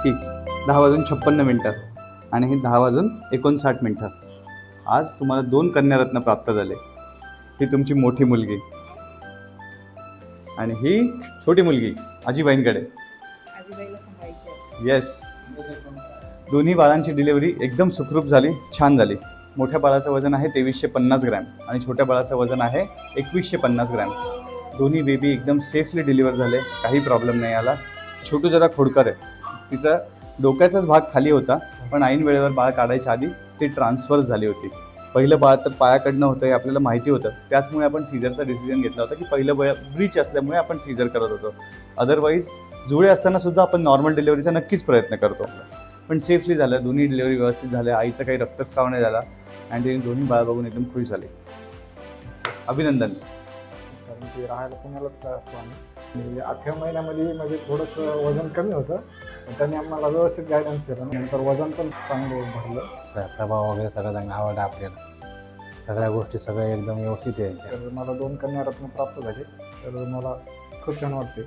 ही 10:56 आणि ही 10:59. आज तुम्हाला 2 कन्यारत्न प्राप्त झाले. ही तुमची मोठी मुलगी आणि ही छोटी मुलगी आजीबाईंकडे. आजीबाईला सांभाळायचं. येस, दोन्ही बाळांची डिलिव्हरी एकदम सुखरूप झाली, छान झाली. मोठ्या बाळाचं वजन आहे 2350 ग्रॅम आणि छोट्या बाळाचं वजन आहे 2150 ग्रॅम. दोन्ही बेबी एकदम सेफली डिलिव्हर झाले, काही प्रॉब्लेम नाही आला. छोटू जरा खोडकर आहे, तिचा डोक्याचाच भाग खाली होता, पण ऐन वेळेवर बाळ काढायच्या आधी ती ट्रान्सफर झाली होती. पहिलं बाळ तर पायाकडनं होतं हे आपल्याला माहिती होतं, त्याचमुळे आपण सीझरचा डिसिजन घेतला होता की पहिलं ब्रीच असल्यामुळे आपण सीझर करत होतो. अदरवाईज जुळे असताना सुद्धा आपण नॉर्मल डिलिव्हरीचा नक्कीच प्रयत्न करतो. पण सेफली झालं, दोन्ही डिलिव्हरी व्यवस्थित झाल्या. आईचा काही रक्तस्राव नाही झाला आणि तिने दोन्ही बाळ बघून एकदम खुश झाले. अभिनंदन. कारण की राहायला पुण्यालाच असतो आम्ही. 8व्या महिन्यामध्ये म्हणजे थोडंसं वजन कमी होतं, पण त्यांनी आम्हाला व्यवस्थित गायडन्स केलं. नंतर वजन पण चांगलं भरलं. स्वभाव वगैरे सगळं चांगलं आवडलं आपल्याला. सगळ्या गोष्टी सगळ्या एकदम व्यवस्थित आहे. तर मला 2 कन्यारत्न प्राप्त झाले, तर मला खूप छान वाटते.